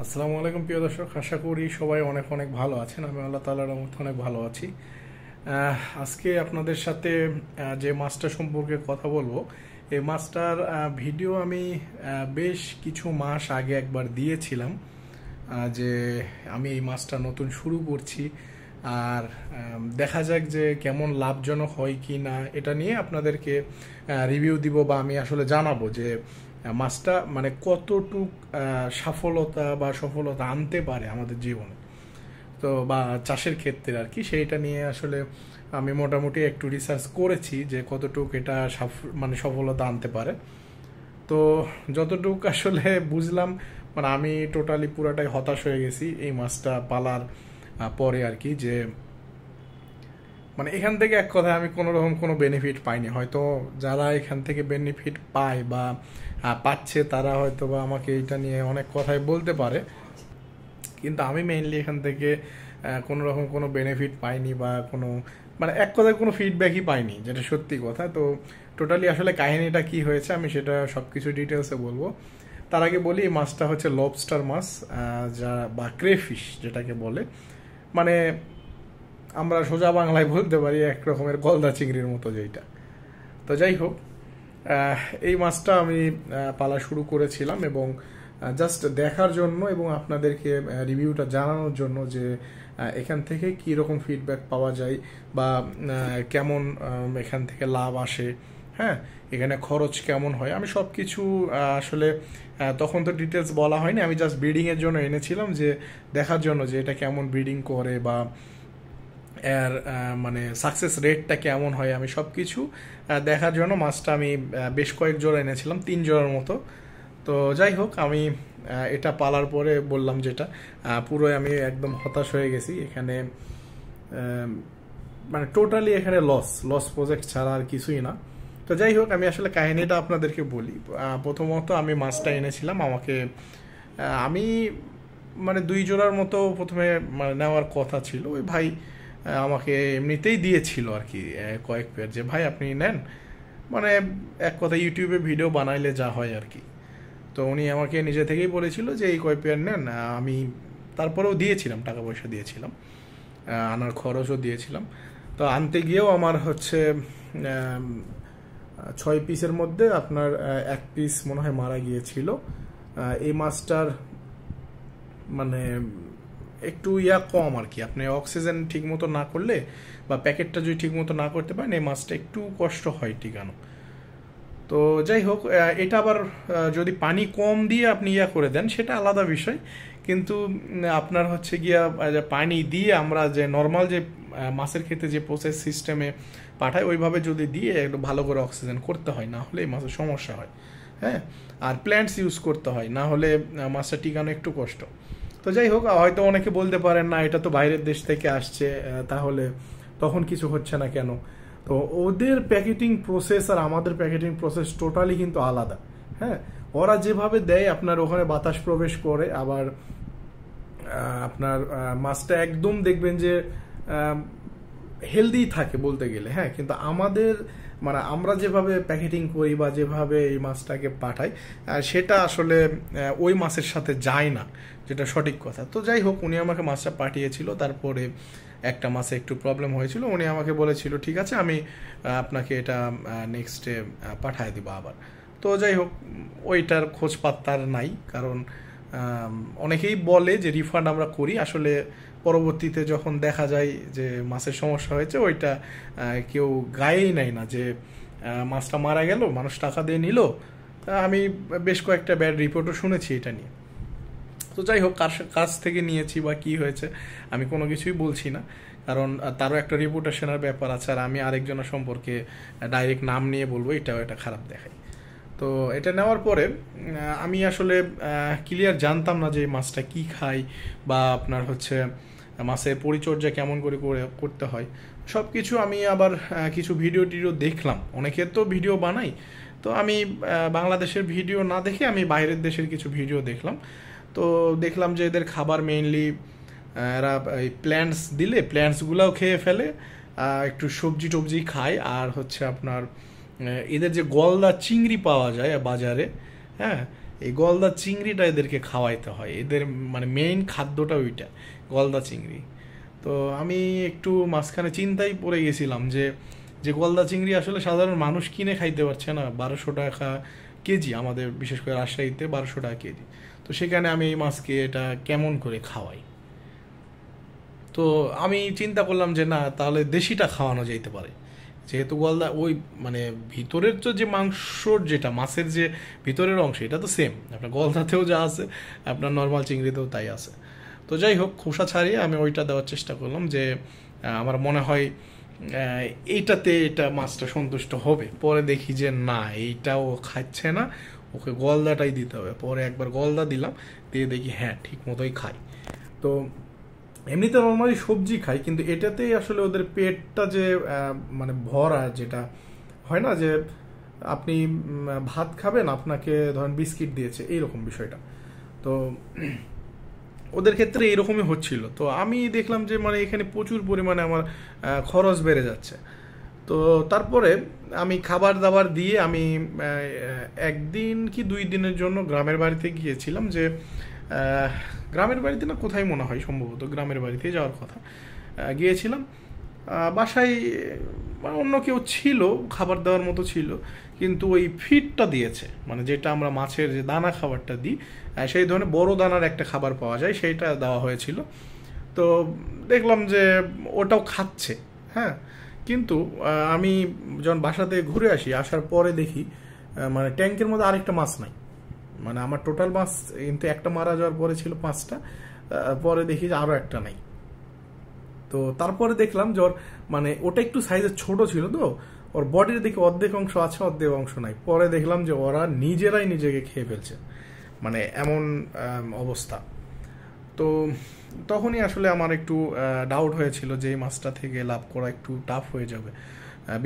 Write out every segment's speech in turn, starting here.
আসসালামু আলাইকুম প্রিয় দর্শক, আশা করি সবাই অনেক অনেক ভালো আছেন। আমি আল্লাহ তাআলার রহমতে অনেক ভালো আছি। আজকে আপনাদের সাথে যে মাছটা সম্পর্কে কথা বলবো, এই মাছটার ভিডিও আমি বেশ কিছু মাস আগে একবার দিয়েছিলাম, যে আমি এই মাছটা নতুন শুরু করছি আর দেখা যাক যে কেমন লাভজনক হয় কি না, এটা নিয়ে আপনাদেরকে রিভিউ দিব বা আমি আসলে জানাবো যে মাছটা মানে কতটুক সফলতা বা সফলতা আনতে পারে আমাদের জীবনে, তো বা চাষের ক্ষেত্রে আর কি, সেইটা নিয়ে আসলে আমি মোটামুটি একটু রিসার্চ করেছি যে কতটুক এটা মানে সফলতা আনতে পারে। তো যতটুক আসলে বুঝলাম, মানে আমি টোটালি পুরাটাই হতাশ হয়ে গেছি এই মাছটা পালার পরে আর কি, যে মানে এখান থেকে এক কথায় আমি কোনো রকম কোনো বেনিফিট পাইনি। হয়তো যারা এখান থেকে বেনিফিট পায় বা পাচ্ছে তারা হয়তো বা আমাকে এটা নিয়ে অনেক কথাই বলতে পারে, কিন্তু আমি মেইনলি এখান থেকে কোনো রকম কোনো বেনিফিট পাইনি বা কোনো মানে এক কথায় কোনো ফিডব্যাকই পাইনি, যেটা সত্যি কথা। তো টোটালি আসলে কাহিনীটা কি হয়েছে আমি সেটা সব কিছু ডিটেলসে বলবো। তার আগে বলি, এই মাছটা হচ্ছে লবস্টার মাছ, যা বা ক্রেফিশ যেটাকে বলে, মানে আমরা সোজা বাংলায় বলতে পারি এক রকমের গলদা চিংড়ির মতো যেটা। তো যাই হোক, এই মাছটা আমি পালা শুরু করেছিলাম এবং জাস্ট দেখার জন্য এবং আপনাদেরকে রিভিউটা জানানোর জন্য যে এখান থেকে কী রকম ফিডব্যাক পাওয়া যায় বা কেমন এখান থেকে লাভ আসে, হ্যাঁ, এখানে খরচ কেমন হয়, আমি সব কিছু আসলে তখন তো ডিটেলস বলা হয়নি, আমি জাস্ট ব্রিডিংয়ের জন্য এনেছিলাম, যে দেখার জন্য যে এটা কেমন ব্রিডিং করে বা এর মানে সাকসেস রেটটা কেমন হয়, আমি সব কিছু দেখার জন্য মাছটা আমি বেশ কয়েক জোড়া এনেছিলাম, 3 জোড়ার মতো। তো যাই হোক, আমি এটা পালার পরে বললাম যেটা পুরোই আমি একদম হতাশ হয়ে গেছি এখানে, মানে টোটালি এখানে লস লস প্রজেক্ট ছাড়া আর কিছুই না। তো যাই হোক, আমি আসলে কাহিনীটা আপনাদেরকে বলি। প্রথমত আমি মাছটা এনেছিলাম, আমাকে আমি মানে 2 জোড়ার মতো প্রথমে মানে নেওয়ার কথা ছিল, ওই ভাই আমাকে এমনিতেই দিয়েছিল আর কি কয়েক পেয়ার, যে ভাই আপনি নেন, মানে এক কথা ইউটিউবে ভিডিও বানাইলে যা হয় আর কি। তো উনি আমাকে নিজে থেকেই বলেছিল যে এই কয় পেয়ার নেন, আমি তারপরেও দিয়েছিলাম, টাকা পয়সা দিয়েছিলাম, আনার খরচও দিয়েছিলাম। তো আনতে গিয়েও আমার হচ্ছে 6 পিসের মধ্যে আপনার 1 পিস মনে হয় মারা গিয়েছিল। এই মাছটার মানে একটু কম আর কি, আপনি অক্সিজেন ঠিক মতো না করলে বা প্যাকেটটা যদি ঠিক মতো না করতে পারেন, এই মাছটা একটু কষ্ট হয় টিকানো। তো যাই হোক, এটা আবার যদি পানি কম দিয়ে আপনি করে দেন সেটা আলাদা বিষয়, কিন্তু আপনার হচ্ছে গিয়া যে পানি দিয়ে আমরা যে নর্মাল যে মাছের ক্ষেত্রে যে প্রসেস সিস্টেমে পাঠায় ওইভাবে যদি দিয়ে একটু ভালো করে অক্সিজেন করতে হয়, না হলে এই মাছের সমস্যা হয়। হ্যাঁ, আর প্ল্যান্টস ইউজ করতে হয়, না হলে মাছটা টিকানো একটু কষ্ট। তো যাই হোক, হয়তো অনেকে বলতে পারেন না এটা তো বাইরের দেশ থেকে আসছে, তাহলে তখন কিছু হচ্ছে না কেন? তো ওদের প্যাকেটিং প্রসেস আর আমাদের প্যাকেটিং প্রসেস টোটালি কিন্তু আলাদা। হ্যাঁ, ওরা যেভাবে দেয় আপনার ওখানে বাতাস প্রবেশ করে, আবার আপনার মাছটা একদম দেখবেন যে হেলদি থাকে বলতে গেলে, হ্যাঁ, কিন্তু আমাদের মানে আমরা যেভাবে প্যাকেটিং করি বা যেভাবে এই মাছটাকে পাঠাই, সেটা আসলে ওই মাছের সাথে যায় না, যেটা সঠিক কথা। তো যাই হোক, উনি আমাকে মাছটা পাঠিয়েছিল, তারপরে একটা মাছে একটু প্রবলেম হয়েছিল, উনি আমাকে বলেছিল ঠিক আছে আমি আপনাকে এটা নেক্সট ডে পাঠিয়ে দিব আবার। তো যাই হোক, ওইটার খোঁজ পাত্তার নাই, কারণ অনেকেই বলে যে রিফান্ড আমরা করি, আসলে পরবর্তীতে যখন দেখা যায় যে মাছের সমস্যা হয়েছে, ওইটা কেউ গায়েই নেয় না, যে মাছটা মারা গেল, মানুষ টাকা দিয়ে নিল। আমি বেশ কয়েকটা ব্যাড রিপোর্টও শুনেছি এটা নিয়ে। তো যাই হোক, কার কাছ থেকে নিয়েছি বা কি হয়েছে আমি কোনো কিছুই বলছি না, কারণ তারও একটা রিপুটেশনের ব্যাপার আছে, আর আমি আরেকজনের সম্পর্কে ডাইরেক্ট নাম নিয়ে বলবো এটাও এটা খারাপ দেখায়। তো এটা নেওয়ার পরে আমি আসলে ক্লিয়ার জানতাম না যে এই মাছটা কি খায় বা আপনার হচ্ছে মাছের পরিচর্যা কেমন করে করতে হয় সব কিছু। আমি আবার কিছু ভিডিও টিডিও দেখলাম, অনেকের তো ভিডিও বানাই, তো আমি বাংলাদেশের ভিডিও না দেখে আমি বাইরের দেশের কিছু ভিডিও দেখলাম। তো দেখলাম যে এদের খাবার মেইনলি এরা এই প্ল্যান্টস দিলে প্ল্যান্টসগুলোও খেয়ে ফেলে, একটু সবজি টবজি খায়, আর হচ্ছে আপনার এদের যে গলদা চিংড়ি পাওয়া যায় বাজারে, হ্যাঁ, এই গলদা চিংড়িটা এদেরকে খাওয়াইতে হয়, এদের মানে মেইন খাদ্যটা ওইটা গলদা চিংড়ি। তো আমি একটু মাঝখানে চিন্তায় পড়ে গেছিলাম যে যে গলদা চিংড়ি আসলে সাধারণ মানুষ কিনে খাইতে পারছে না, 1200 টাকা কেজি, আমাদের বিশেষ করে রাজশাহীতে 1200 টাকা কেজি। তো সেখানে আমি এই মাছকে এটা কেমন করে খাওয়াই। তো আমি চিন্তা করলাম যে না, তাহলে দেশিটা খাওয়ানো যাইতে পারে, যেহেতু গলদা ওই মানে ভিতরের তো যে মাংসর যেটা মাছের যে ভিতরের অংশ এটা তো সেম, আপনার গলদাতেও যা আছে আপনার নর্মাল চিংড়িতেও তাই আছে। তো যাই হোক, খোসা ছাড়িয়ে আমি ওইটা দেওয়ার চেষ্টা করলাম যে আমার মনে হয় এইটাতে এটা মাছটা সন্তুষ্ট হবে। পরে দেখি যে না, এইটাও খাচ্ছে না, ওকে গলদাটাই দিতে হবে। পরে একবার গলদা দিলাম, দিয়ে দেখি হ্যাঁ ঠিক মতোই খাই। তো এমনিতে নর্মালি সবজি খাই, কিন্তু এটাতেই আসলে ওদের পেটটা যে মানে ভরা, যেটা হয় না যে আপনি ভাত খাবেন, আপনাকে ধরেন বিস্কিট দিয়েছে, এইরকম বিষয়টা। তো ওদের ক্ষেত্রে এরকমই হচ্ছিল। তো আমি দেখলাম যে মানে এখানে প্রচুর পরিমাণে আমার খরচ বেড়ে যাচ্ছে। তো তারপরে আমি খাবার দাবার দিয়ে আমি একদিন কি 2 দিনের জন্য গ্রামের বাড়িতে গিয়েছিলাম। যে গ্রামের বাড়িতে না কোথায় মনে হয়, সম্ভবত গ্রামের বাড়িতে যাওয়ার কথা, গিয়েছিলাম। বাসায় অন্য কেউ ছিল, খাবার দেওয়ার মতো ছিল, কিন্তু ওই ফিডটা দিয়েছে, মানে যেটা আমরা মাছের যে দানা খাবারটা দিই, সেই ধরনের বড় দানার একটা খাবার পাওয়া যায়, সেইটা দেওয়া হয়েছিল। তো দেখলাম যে ওটাও খাচ্ছে, হ্যাঁ। কিন্তু আমি যখন বাসাতে ঘুরে আসি, আসার পরে দেখি মানে ট্যাঙ্কের মধ্যে আরেকটা মাছ নাই। মানে আমার টোটাল মাছ কিন্তু একটা মারা যাওয়ার পরে ছিল 5টা, পরে দেখি যে আরও একটা নাই। তো তারপরে দেখলাম যে ওর মানে ওটা একটু সাইজের ছোট ছিল, তো ওর বডির দিকে অর্ধেক অংশ আছে, অর্ধেক অংশ নাই। পরে দেখলাম যে ওরা নিজেরাই নিজেকে খেয়ে ফেলছে, মানে এমন অবস্থা। তো তখনই আসলে আমার একটু ডাউট হয়েছিল যে এই মাছটা থেকে লাভ করা একটু টাফ হয়ে যাবে,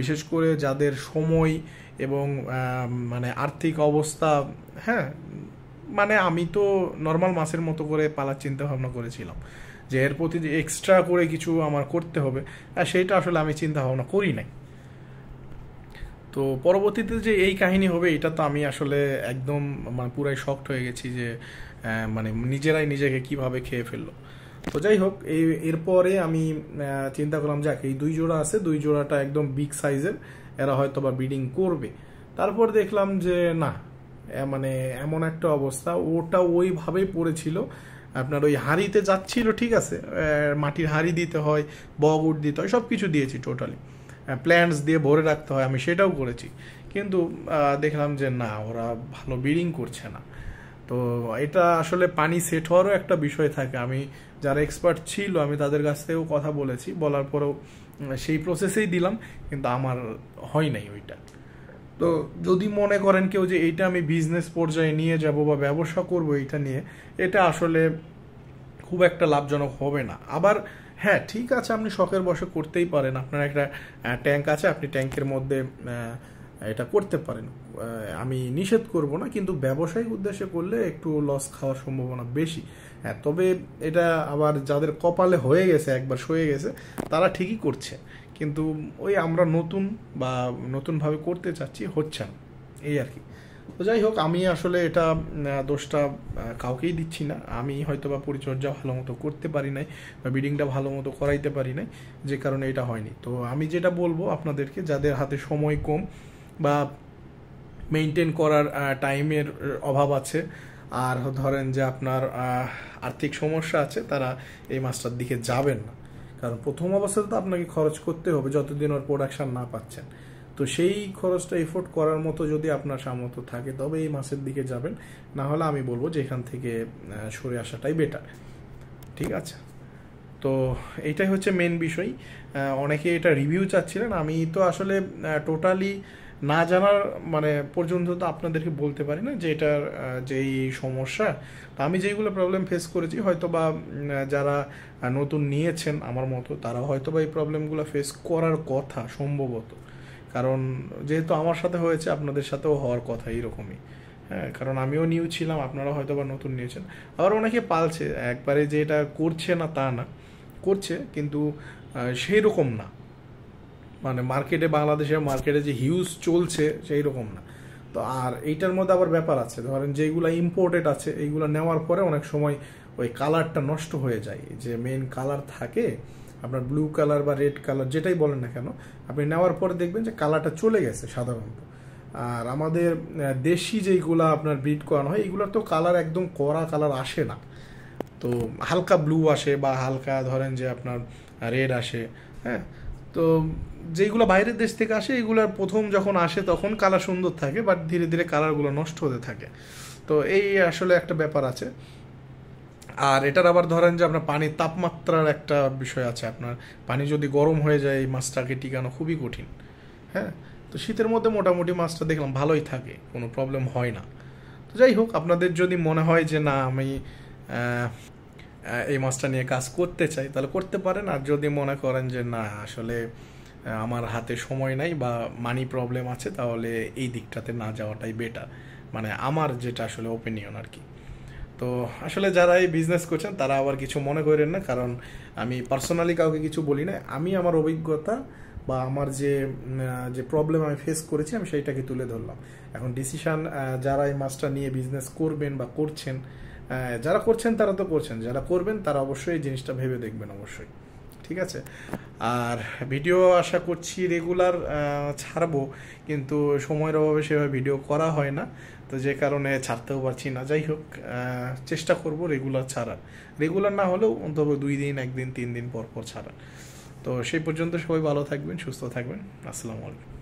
বিশেষ করে যাদের সময় এবং মানে আর্থিক অবস্থা, হ্যাঁ। মানে আমি তো নর্মাল মাছের মতো করে পালার চিন্তা ভাবনা করেছিলাম, যে এর প্রতি যে এক্সট্রা করে কিছু আমার করতে হবে, সেইটা আসলে আমি চিন্তা ভাবনা করি নাই। তো পরবর্তীতে যে এই কাহিনী হবে, এটা তো আমি আসলে একদম মানে পুরাই শকড হয়ে গেছি যে মানে নিজেরাই নিজেকে কিভাবে খেয়ে ফেললো। তো যাই হোক, এরপরে আমি চিন্তা করলাম যাক, এই 2 জোড়া আছে, 2 জোড়াটা একদম বিগ সাইজের, এরা হয়তো বা ব্রিডিং করবে। তারপর দেখলাম যে না, মানে এমন একটা অবস্থা, ওটা ওইভাবেই পড়েছিল, আপনার ওই হাঁড়িতে যাচ্ছিল, ঠিক আছে, মাটির হাঁড়ি দিতে হয়, বগুড় দিতে হয়, সব কিছু দিয়েছি টোটালি, প্ল্যান্টস দিয়ে ভরে রাখতে হয়, আমি সেটাও করেছি। কিন্তু দেখলাম যে না, ওরা ভালো ব্রিডিং করছে না। তো এটা আসলে পানি সেট হওয়ারও একটা বিষয় থাকে। আমি যারা এক্সপার্ট ছিল আমি তাদের কাছ থেকেও কথা বলেছি, বলার পরেও সেই প্রসেসেই দিলাম, কিন্তু আমার হয় নাই ওইটা। তো যদি মনে করেন কেউ যে এইটা আমি বিজনেস পর্যায়ে নিয়ে যাব বা ব্যবসা করব এইটা নিয়ে, এটা আসলে খুব একটা লাভজনক হবে না। আবার হ্যাঁ ঠিক আছে, আপনি শখের বশে করতেই পারেন, আপনার একটা ট্যাঙ্ক আছে, আপনি ট্যাঙ্কের মধ্যে এটা করতে পারেন, আমি নিষেধ করব না, কিন্তু ব্যবসায়িক উদ্দেশ্যে করলে একটু লস খাওয়ার সম্ভাবনা বেশি। হ্যাঁ, তবে এটা আবার যাদের কপালে হয়ে গেছে, একবার সয়ে গেছে, তারা ঠিকই করছে, কিন্তু ওই আমরা নতুন বা নতুনভাবে করতে চাচ্ছি, হচ্ছে না, এই আর কি। তো যাই হোক, আমি আসলে এটা দোষটা কাউকেই দিচ্ছি না, আমি হয়তো বা পরিচর্যা ভালো মতো করতে পারি নাই বা ব্রিডিংটা ভালো মতো করাইতে পারি নাই, যে কারণে এটা হয়নি। তো আমি যেটা বলবো আপনাদেরকে, যাদের হাতে সময় কম বা মেনটেন করার টাইমের অভাব আছে, আর ধরেন যে আপনার আর্থিক সমস্যা আছে, তারা এই মাছটার দিকে যাবেন না। কারণ প্রথম অবস্থাতে তো আপনাকে খরচ করতে হবে যতদিন ওর প্রোডাকশন না পাচ্ছেন। তো সেই খরচটা এফোর্ড করার মতো যদি আপনার সামর্থ্য থাকে, তবে এই মাছের দিকে যাবেন, না হলে আমি বলবো যে এখান থেকে সরে আসাটাই বেটার। ঠিক আছে, তো এইটাই হচ্ছে মেন বিষয়। অনেকে এটা রিভিউ চাচ্ছিলেন, আমি তো আসলে টোটালি না জানার মানে পর্যন্ত তো আপনাদেরকে বলতে পারি না যে এটার যেই সমস্যা। তা আমি যেইগুলো প্রবলেম ফেস করেছি, হয়তো বা যারা নতুন নিয়েছেন আমার মতো, তারা হয়তো বা এই প্রবলেমগুলো ফেস করার কথা সম্ভবত, কারণ যেহেতু আমার সাথে হয়েছে, আপনাদের সাথেও হওয়ার কথা এইরকমই। হ্যাঁ, কারণ আমিও নিউ ছিলাম, আপনারা হয়তো বা নতুন নিয়েছেন। আবার অনেকে পালছে, একবারে যে এটা করছে না তা না, করছে, কিন্তু সেই রকম না, মানে মার্কেটে, বাংলাদেশের মার্কেটে যে হিউজ চলছে সেই রকম না। তো আর এইটার মধ্যে আবার ব্যাপার আছে, ধরেন যেগুলো ইম্পোর্টেড আছে এইগুলো নেওয়ার পরে অনেক সময় ওই কালারটা নষ্ট হয়ে যায়, যে মেইন কালার থাকে আপনার ব্লু কালার বা রেড কালার যেটাই বলেন না কেন, আপনি নেওয়ার পরে দেখবেন যে কালারটা চলে গেছে সাধারণত। আর আমাদের দেশি যেইগুলা আপনার ব্রিড করানো হয় এইগুলোর তো কালার একদম কড়া কালার আসে না, তো হালকা ব্লু আসে বা হালকা ধরেন যে আপনার রেড আসে। হ্যাঁ, তো যেইগুলো বাইরের দেশ থেকে আসে এইগুলোর প্রথম যখন আসে তখন কালার সুন্দর থাকে, বাট ধীরে ধীরে কালারগুলো নষ্ট হতে থাকে। তো এই আসলে একটা ব্যাপার আছে। আর এটার আবার ধরেন যে আপনার পানির তাপমাত্রার একটা বিষয় আছে, আপনার পানি যদি গরম হয়ে যায় এই মাছটাকে টিকানো খুবই কঠিন। হ্যাঁ, তো শীতের মধ্যে মোটামুটি মাছটা দেখলাম ভালোই থাকে, কোনো প্রবলেম হয় না। তো যাই হোক, আপনাদের যদি মনে হয় যে না আমি এই মাছটা নিয়ে কাজ করতে চাই তাহলে করতে পারেন, আর যদি মনে করেন যে না আসলে আমার হাতে সময় নাই বা মানি প্রবলেম আছে তাহলে এই দিকটাতে না যাওয়াটাই বেটার, মানে আমার যেটা আসলে ওপিনিয়ন আর কি। তো আসলে যারা এই বিজনেস করছেন তারা আবার কিছু মনে করেন না, কারণ আমি পার্সোনালি কাউকে কিছু বলি না, আমি আমার অভিজ্ঞতা বা আমার যে যে প্রবলেম আমি ফেস করেছি আমি সেইটাকে তুলে ধরলাম। এখন ডিসিশন যারা এই মাছটা নিয়ে বিজনেস করবেন বা করছেন, যারা করছেন তারা তো করছেন, যারা করবেন তারা অবশ্যই এই জিনিসটা ভেবে দেখবেন অবশ্যই। ঠিক আছে, আর ভিডিও আশা করছি রেগুলার ছাড়বো, কিন্তু সময়ের অভাবে সেভাবে ভিডিও করা হয় না, তো যে কারণে ছাড়তেও পারছি না। যাই হোক, চেষ্টা করব রেগুলার ছাড়ার, রেগুলার না হলেও অন্তত 2 দিন 1 দিন 3 দিন পর পর ছাড়ার। তো সেই পর্যন্ত সবাই ভালো থাকবেন, সুস্থ থাকবেন। আসসালামু আলাইকুম।